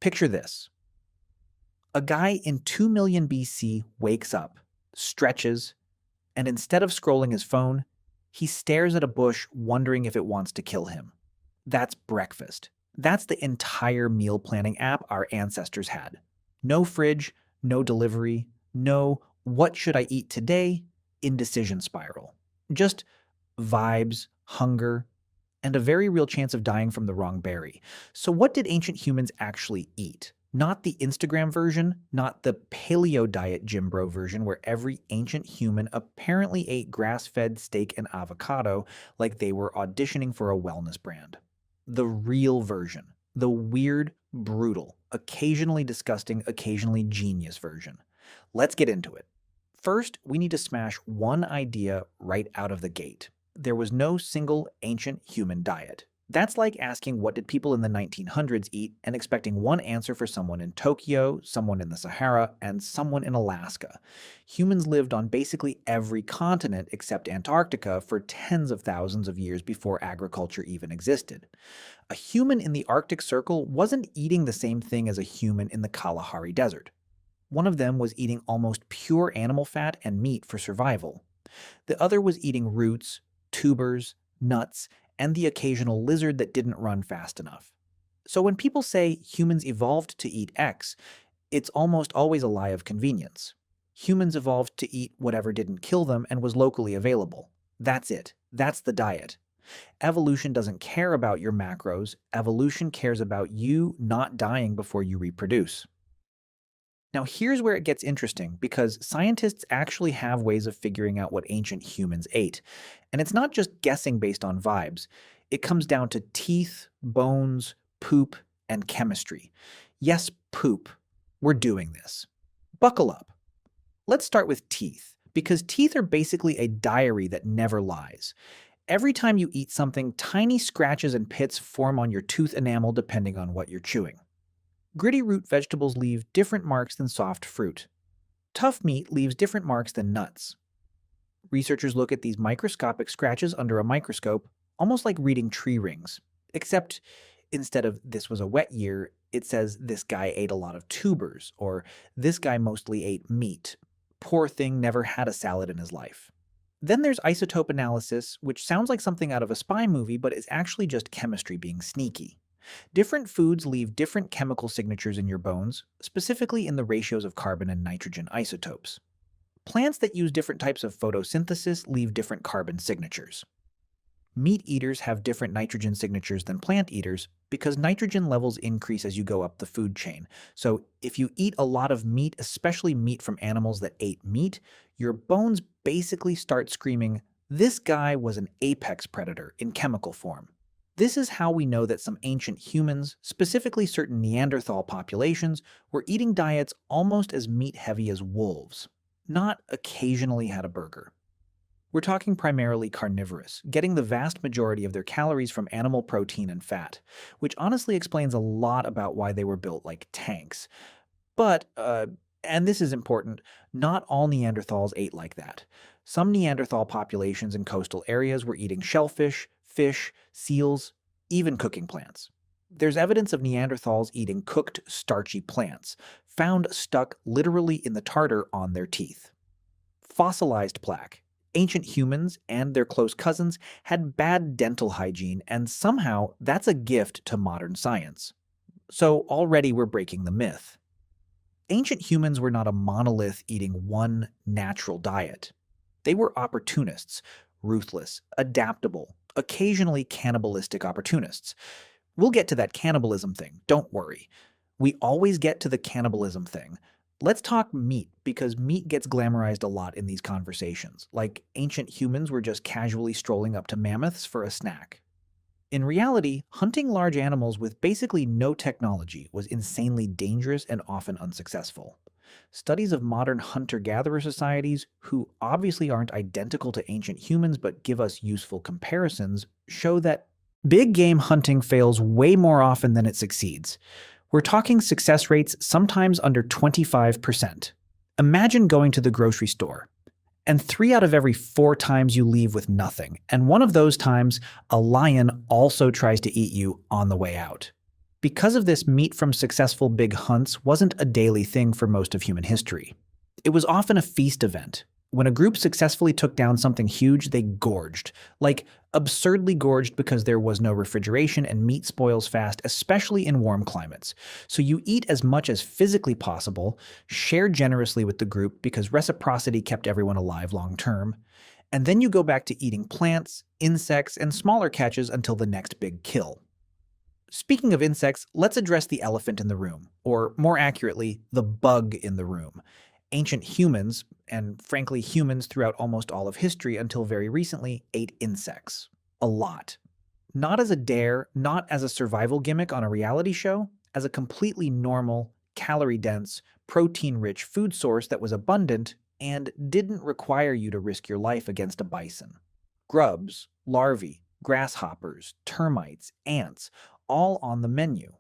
Picture this. A guy in 2 million BC wakes up, stretches, and instead of scrolling his phone, he stares at a bush wondering if it wants to kill him. That's breakfast. That's the entire meal planning app our ancestors had. No fridge, no delivery, no what should I eat today indecision spiral. Just vibes, hunger, and a very real chance of dying from the wrong berry. So, what did ancient humans actually eat? Not the Instagram version, not the paleo diet gym bro version where every ancient human apparently ate grass-fed steak and avocado like they were auditioning for a wellness brand. The real version, the weird, brutal, occasionally disgusting, occasionally genius version. Let's get into it. First, we need to smash one idea right out of the gate. There was no single ancient human diet. That's like asking what did people in the 1900s eat and expecting one answer for someone in Tokyo, someone in the Sahara, and someone in Alaska. Humans lived on basically every continent except Antarctica for tens of thousands of years before agriculture even existed. A human in the Arctic Circle wasn't eating the same thing as a human in the Kalahari Desert. One of them was eating almost pure animal fat and meat for survival. The other was eating roots, tubers, nuts, and the occasional lizard that didn't run fast enough. So when people say humans evolved to eat X, it's almost always a lie of convenience. Humans evolved to eat whatever didn't kill them and was locally available. That's it. That's the diet. Evolution doesn't care about your macros. Evolution cares about you not dying before you reproduce. Now here's where it gets interesting because scientists actually have ways of figuring out what ancient humans ate. And it's not just guessing based on vibes. It comes down to teeth, bones, poop, and chemistry. Yes, poop. We're doing this. Buckle up. Let's start with teeth, because teeth are basically a diary that never lies. Every time you eat something, tiny scratches and pits form on your tooth enamel depending on what you're chewing. Gritty root vegetables leave different marks than soft fruit. Tough meat leaves different marks than nuts. Researchers look at these microscopic scratches under a microscope, almost like reading tree rings. Except instead of "this was a wet year," it says "this guy ate a lot of tubers," or "this guy mostly ate meat. Poor thing never had a salad in his life." Then there's isotope analysis, which sounds like something out of a spy movie, but is actually just chemistry being sneaky. Different foods leave different chemical signatures in your bones, specifically in the ratios of carbon and nitrogen isotopes. Plants that use different types of photosynthesis leave different carbon signatures. Meat eaters have different nitrogen signatures than plant eaters because nitrogen levels increase as you go up the food chain. So if you eat a lot of meat, especially meat from animals that ate meat, your bones basically start screaming, "This guy was an apex predator in chemical form." This is how we know that some ancient humans, specifically certain Neanderthal populations, were eating diets almost as meat-heavy as wolves, not occasionally had a burger. We're talking primarily carnivorous, getting the vast majority of their calories from animal protein and fat, which honestly explains a lot about why they were built like tanks. But, and this is important, not all Neanderthals ate like that. Some Neanderthal populations in coastal areas were eating shellfish, fish, seals, even cooking plants. There's evidence of Neanderthals eating cooked, starchy plants, found stuck literally in the tartar on their teeth. Fossilized plaque. Ancient humans and their close cousins had bad dental hygiene, and somehow that's a gift to modern science. So already we're breaking the myth. Ancient humans were not a monolith eating one natural diet. They were opportunists, ruthless, adaptable, occasionally cannibalistic opportunists. We'll get to that cannibalism thing, don't worry. We always get to the cannibalism thing. Let's talk meat, because meat gets glamorized a lot in these conversations, like ancient humans were just casually strolling up to mammoths for a snack. In reality, hunting large animals with basically no technology was insanely dangerous and often unsuccessful. Studies of modern hunter-gatherer societies, who obviously aren't identical to ancient humans but give us useful comparisons, show that big game hunting fails way more often than it succeeds. We're talking success rates sometimes under 25%. Imagine going to the grocery store, and 3 out of every 4 times you leave with nothing, and one of those times, a lion also tries to eat you on the way out. Because of this, meat from successful big hunts wasn't a daily thing for most of human history. It was often a feast event. When a group successfully took down something huge, they gorged. Like, absurdly gorged because there was no refrigeration and meat spoils fast, especially in warm climates. So you eat as much as physically possible, share generously with the group because reciprocity kept everyone alive long term, and then you go back to eating plants, insects, and smaller catches until the next big kill. Speaking of insects, let's address the elephant in the room, or more accurately, the bug in the room. Ancient humans, and frankly humans throughout almost all of history until very recently, ate insects. A lot. Not as a dare, not as a survival gimmick on a reality show, as a completely normal, calorie-dense, protein-rich food source that was abundant and didn't require you to risk your life against a bison. Grubs, larvae, grasshoppers, termites, ants, all on the menu.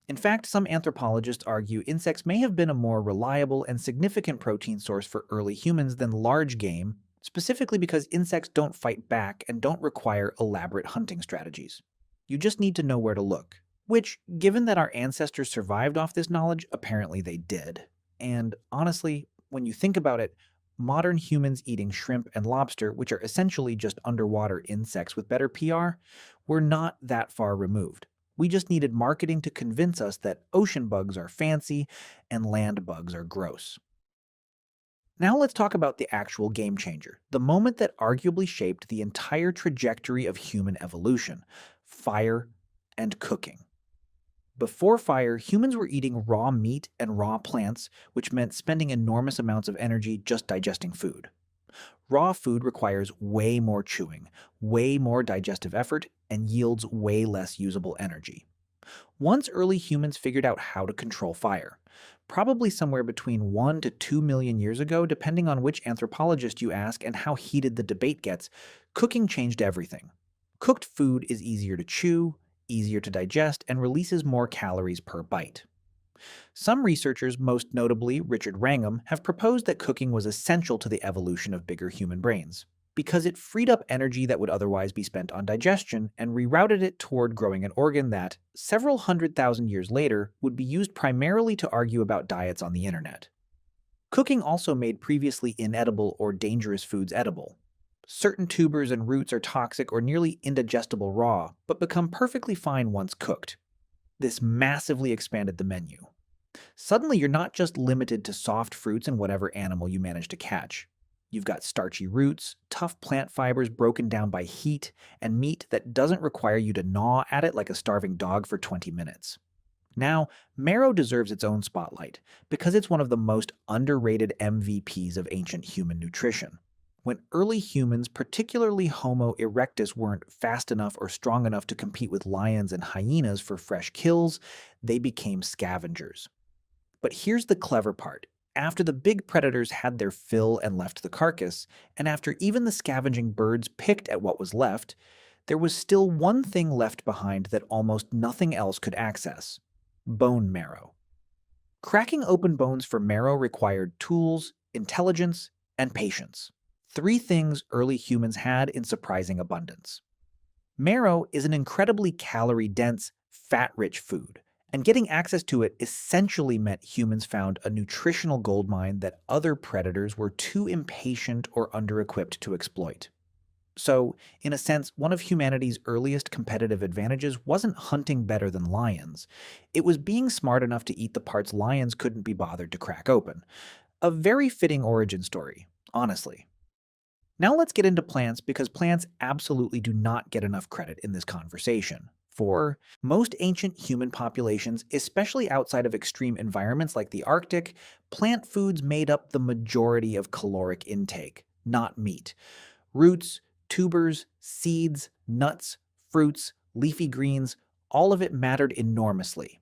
In fact, some anthropologists argue insects may have been a more reliable and significant protein source for early humans than large game, specifically because insects don't fight back and don't require elaborate hunting strategies. You just need to know where to look. Which, given that our ancestors survived off this knowledge, apparently they did. And honestly, when you think about it, modern humans eating shrimp and lobster, which are essentially just underwater insects with better PR, were not that far removed. We just needed marketing to convince us that ocean bugs are fancy and land bugs are gross. Now let's talk about the actual game changer, the moment that arguably shaped the entire trajectory of human evolution: fire and cooking. Before fire, humans were eating raw meat and raw plants, which meant spending enormous amounts of energy just digesting food. Raw food requires way more chewing, way more digestive effort, and yields way less usable energy. Once early humans figured out how to control fire, probably somewhere between 1 to 2 million years ago, depending on which anthropologist you ask and how heated the debate gets, cooking changed everything. Cooked food is easier to chew, easier to digest, and releases more calories per bite. Some researchers, most notably Richard Wrangham, have proposed that cooking was essential to the evolution of bigger human brains, because it freed up energy that would otherwise be spent on digestion and rerouted it toward growing an organ that, several 100,000 years later, would be used primarily to argue about diets on the internet. Cooking also made previously inedible or dangerous foods edible. Certain tubers and roots are toxic or nearly indigestible raw, but become perfectly fine once cooked. This massively expanded the menu. Suddenly, you're not just limited to soft fruits and whatever animal you manage to catch. You've got starchy roots, tough plant fibers broken down by heat, and meat that doesn't require you to gnaw at it like a starving dog for 20 minutes. Now, marrow deserves its own spotlight because it's one of the most underrated MVPs of ancient human nutrition. When early humans, particularly Homo erectus, weren't fast enough or strong enough to compete with lions and hyenas for fresh kills, they became scavengers. But here's the clever part. After the big predators had their fill and left the carcass, and after even the scavenging birds picked at what was left, there was still one thing left behind that almost nothing else could access: bone marrow. Cracking open bones for marrow required tools, intelligence, and patience. Three things early humans had in surprising abundance. Marrow is an incredibly calorie-dense, fat-rich food, and getting access to it essentially meant humans found a nutritional goldmine that other predators were too impatient or under-equipped to exploit. So, in a sense, one of humanity's earliest competitive advantages wasn't hunting better than lions. It was being smart enough to eat the parts lions couldn't be bothered to crack open. A very fitting origin story, honestly. Now let's get into plants because plants absolutely do not get enough credit in this conversation. For most ancient human populations, especially outside of extreme environments like the Arctic, plant foods made up the majority of caloric intake, not meat. Roots, tubers, seeds, nuts, fruits, leafy greens, all of it mattered enormously.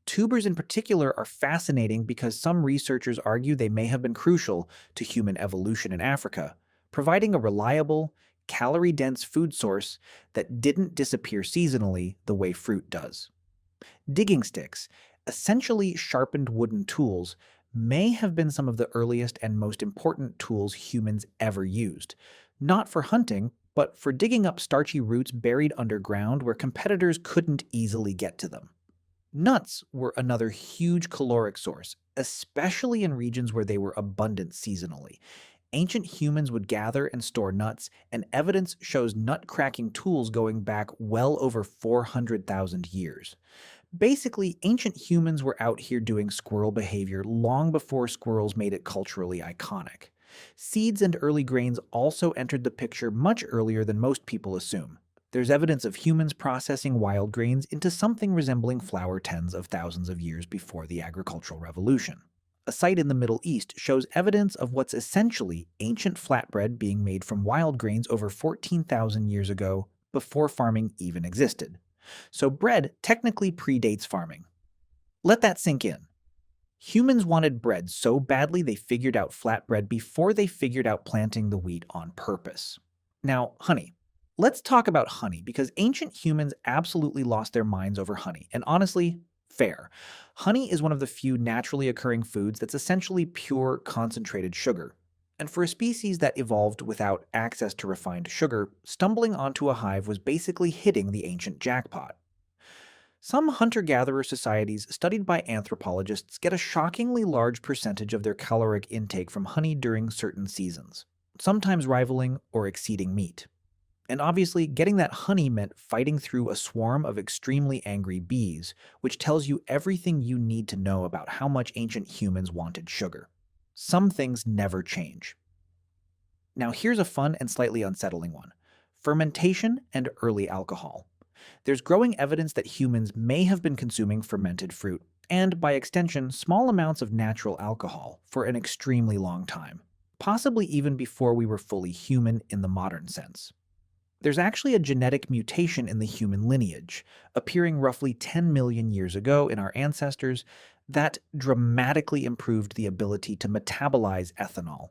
Tubers in particular are fascinating because some researchers argue they may have been crucial to human evolution in Africa, providing a reliable, calorie-dense food source that didn't disappear seasonally the way fruit does. Digging sticks, essentially sharpened wooden tools, may have been some of the earliest and most important tools humans ever used, not for hunting, but for digging up starchy roots buried underground where competitors couldn't easily get to them. Nuts were another huge caloric source, especially in regions where they were abundant seasonally. Ancient humans would gather and store nuts, and evidence shows nut cracking tools going back well over 400,000 years. Basically, ancient humans were out here doing squirrel behavior long before squirrels made it culturally iconic. Seeds and early grains also entered the picture much earlier than most people assume. There's evidence of humans processing wild grains into something resembling flour tens of thousands of years before the agricultural revolution. A site in the Middle East shows evidence of what's essentially ancient flatbread being made from wild grains over 14,000 years ago, before farming even existed. So bread technically predates farming. Let that sink in. Humans wanted bread so badly they figured out flatbread before they figured out planting the wheat on purpose. Now, honey. Let's talk about honey because ancient humans absolutely lost their minds over honey. And honestly, fair. Honey is one of the few naturally occurring foods that's essentially pure concentrated sugar. And for a species that evolved without access to refined sugar, stumbling onto a hive was basically hitting the ancient jackpot. Some hunter-gatherer societies studied by anthropologists get a shockingly large percentage of their caloric intake from honey during certain seasons, sometimes rivaling or exceeding meat. And obviously, getting that honey meant fighting through a swarm of extremely angry bees, which tells you everything you need to know about how much ancient humans wanted sugar. Some things never change. Now here's a fun and slightly unsettling one. Fermentation and early alcohol. There's growing evidence that humans may have been consuming fermented fruit, and by extension, small amounts of natural alcohol, for an extremely long time, possibly even before we were fully human in the modern sense. There's actually a genetic mutation in the human lineage, appearing roughly 10 million years ago in our ancestors, that dramatically improved the ability to metabolize ethanol.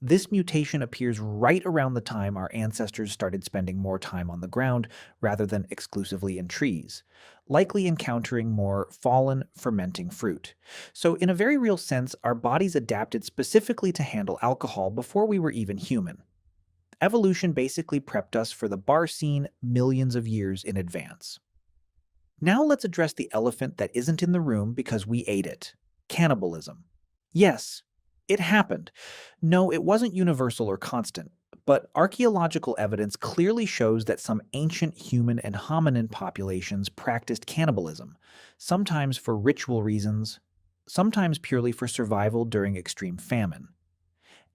This mutation appears right around the time our ancestors started spending more time on the ground rather than exclusively in trees, likely encountering more fallen, fermenting fruit. So, in a very real sense, our bodies adapted specifically to handle alcohol before we were even human. Evolution basically prepped us for the bar scene millions of years in advance. Now let's address the elephant that isn't in the room because we ate it: cannibalism. Yes, it happened. No, it wasn't universal or constant, but archaeological evidence clearly shows that some ancient human and hominin populations practiced cannibalism, sometimes for ritual reasons, sometimes purely for survival during extreme famine,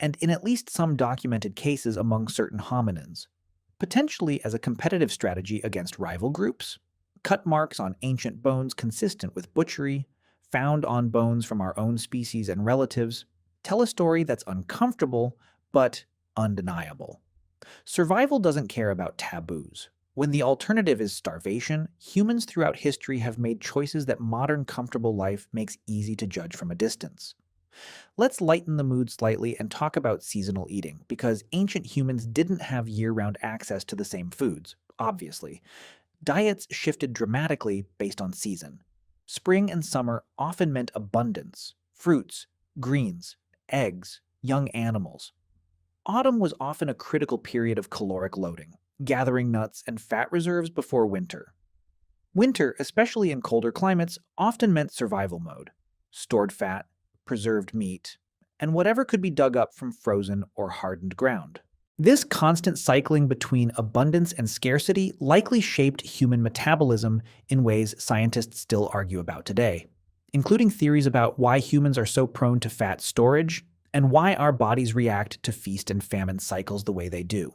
and in at least some documented cases among certain hominins, potentially as a competitive strategy against rival groups. Cut marks on ancient bones consistent with butchery, found on bones from our own species and relatives, tell a story that's uncomfortable but undeniable. Survival doesn't care about taboos. When the alternative is starvation, humans throughout history have made choices that modern comfortable life makes easy to judge from a distance. Let's lighten the mood slightly and talk about seasonal eating, because ancient humans didn't have year-round access to the same foods, obviously. Diets shifted dramatically based on season. Spring and summer often meant abundance: fruits, greens, eggs, young animals. Autumn was often a critical period of caloric loading, gathering nuts and fat reserves before winter. Winter, especially in colder climates, often meant survival mode: stored fat, preserved meat, and whatever could be dug up from frozen or hardened ground. This constant cycling between abundance and scarcity likely shaped human metabolism in ways scientists still argue about today, including theories about why humans are so prone to fat storage and why our bodies react to feast and famine cycles the way they do.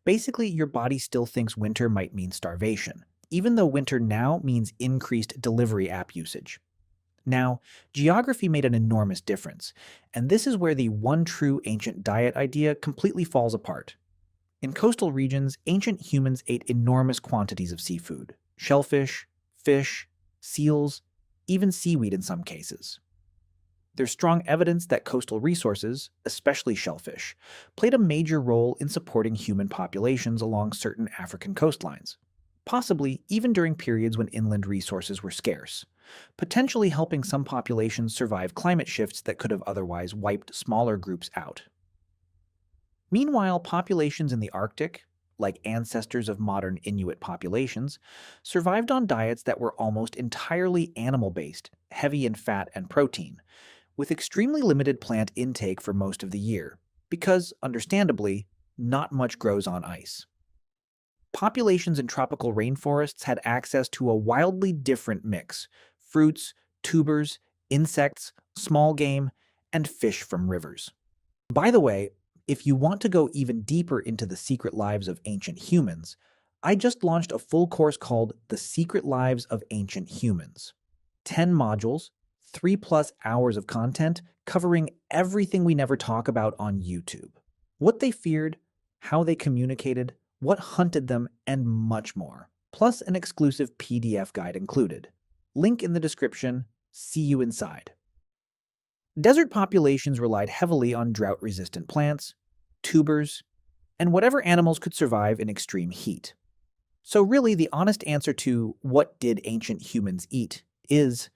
Basically, your body still thinks winter might mean starvation, even though winter now means increased delivery app usage. Now, geography made an enormous difference, and this is where the one true ancient diet idea completely falls apart. In coastal regions, ancient humans ate enormous quantities of seafood: shellfish, fish, seals, even seaweed in some cases. There's strong evidence that coastal resources, especially shellfish, played a major role in supporting human populations along certain African coastlines, possibly even during periods when inland resources were scarce, potentially helping some populations survive climate shifts that could have otherwise wiped smaller groups out. Meanwhile, populations in the Arctic, like ancestors of modern Inuit populations, survived on diets that were almost entirely animal-based, heavy in fat and protein, with extremely limited plant intake for most of the year, because, understandably, not much grows on ice. Populations in tropical rainforests had access to a wildly different mix: fruits, tubers, insects, small game, and fish from rivers. By the way, if you want to go even deeper into the secret lives of ancient humans, I just launched a full course called The Secret Lives of Ancient Humans. 10 modules, 3+ hours of content covering everything we never talk about on YouTube. What they feared, how they communicated, what hunted them, and much more. Plus an exclusive PDF guide included. Link in the description. See you inside. Desert populations relied heavily on drought-resistant plants, tubers, and whatever animals could survive in extreme heat. So really, the honest answer to what did ancient humans eat is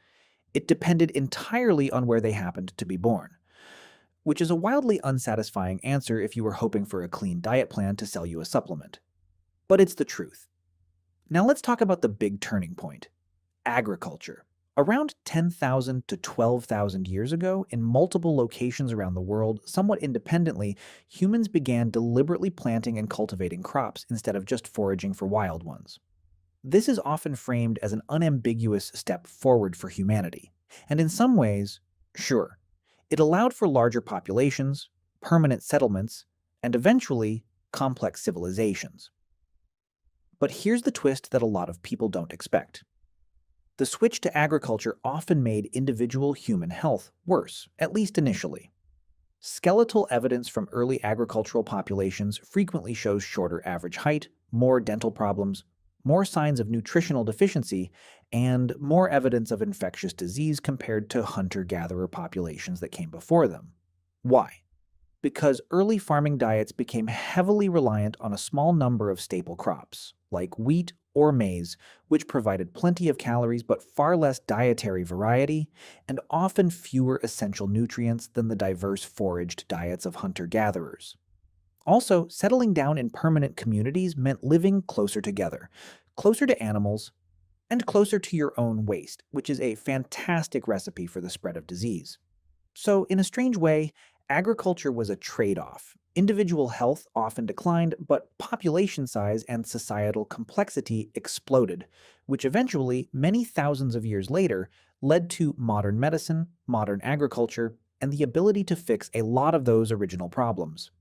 it depended entirely on where they happened to be born, which is a wildly unsatisfying answer if you were hoping for a clean diet plan to sell you a supplement. But it's the truth. Now let's talk about the big turning point: agriculture. Around 10,000 to 12,000 years ago, in multiple locations around the world, somewhat independently, humans began deliberately planting and cultivating crops instead of just foraging for wild ones. This is often framed as an unambiguous step forward for humanity, and in some ways, sure, it allowed for larger populations, permanent settlements, and eventually, complex civilizations. But here's the twist that a lot of people don't expect. The switch to agriculture often made individual human health worse, at least initially. Skeletal evidence from early agricultural populations frequently shows shorter average height, more dental problems, more signs of nutritional deficiency, and more evidence of infectious disease compared to hunter-gatherer populations that came before them. Why? Because early farming diets became heavily reliant on a small number of staple crops, like wheat or maize, which provided plenty of calories but far less dietary variety, and often fewer essential nutrients than the diverse foraged diets of hunter-gatherers. Also, settling down in permanent communities meant living closer together, closer to animals, and closer to your own waste, which is a fantastic recipe for the spread of disease. So, in a strange way, agriculture was a trade-off. Individual health often declined, but population size and societal complexity exploded, which eventually, many thousands of years later, led to modern medicine, modern agriculture, and the ability to fix a lot of those original problems.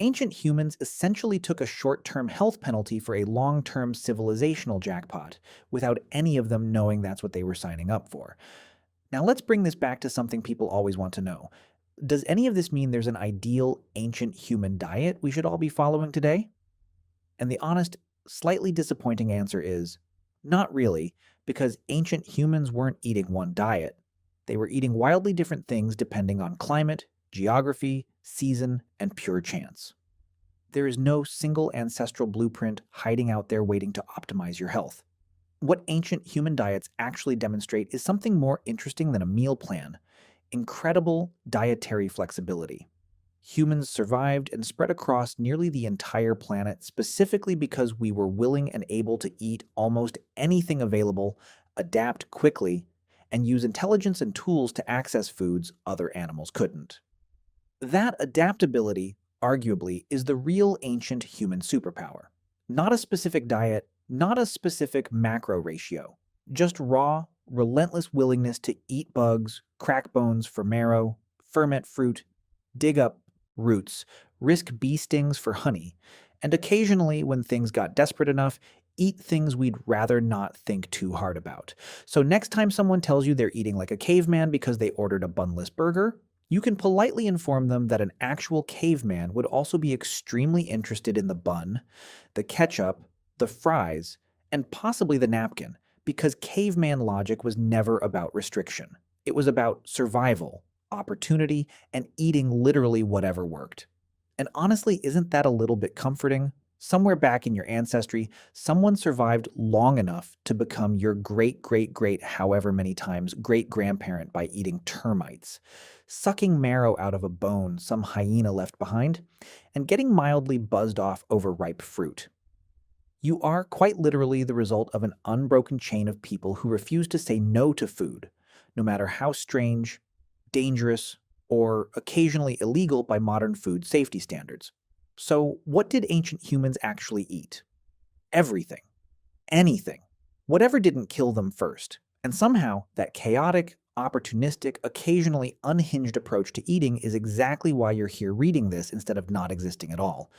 Ancient humans essentially took a short-term health penalty for a long-term civilizational jackpot, without any of them knowing that's what they were signing up for. Now let's bring this back to something people always want to know. Does any of this mean there's an ideal ancient human diet we should all be following today? And the honest, slightly disappointing answer is not really, because ancient humans weren't eating one diet. They were eating wildly different things depending on climate, geography, season, and pure chance. There is no single ancestral blueprint hiding out there waiting to optimize your health. What ancient human diets actually demonstrate is something more interesting than a meal plan: incredible dietary flexibility. Humans survived and spread across nearly the entire planet specifically because we were willing and able to eat almost anything available, adapt quickly, and use intelligence and tools to access foods other animals couldn't. That adaptability, arguably, is the real ancient human superpower. Not a specific diet, not a specific macro ratio, just raw, relentless willingness to eat bugs, crack bones for marrow, ferment fruit, dig up roots, risk bee stings for honey, and occasionally, when things got desperate enough, eat things we'd rather not think too hard about. So next time someone tells you they're eating like a caveman because they ordered a bunless burger, you can politely inform them that an actual caveman would also be extremely interested in the bun, the ketchup, the fries, and possibly the napkin, because caveman logic was never about restriction. It was about survival, opportunity, and eating literally whatever worked. And honestly, isn't that a little bit comforting? Somewhere back in your ancestry, someone survived long enough to become your great great great however many times great grandparent by eating termites, sucking marrow out of a bone some hyena left behind, and getting mildly buzzed off over ripe fruit. You are quite literally the result of an unbroken chain of people who refuse to say no to food, no matter how strange, dangerous, or occasionally illegal by modern food safety standards. So, what did ancient humans actually eat? Everything. Anything. Whatever didn't kill them first. And somehow, that chaotic, opportunistic, occasionally unhinged approach to eating is exactly why you're here reading this instead of not existing at all.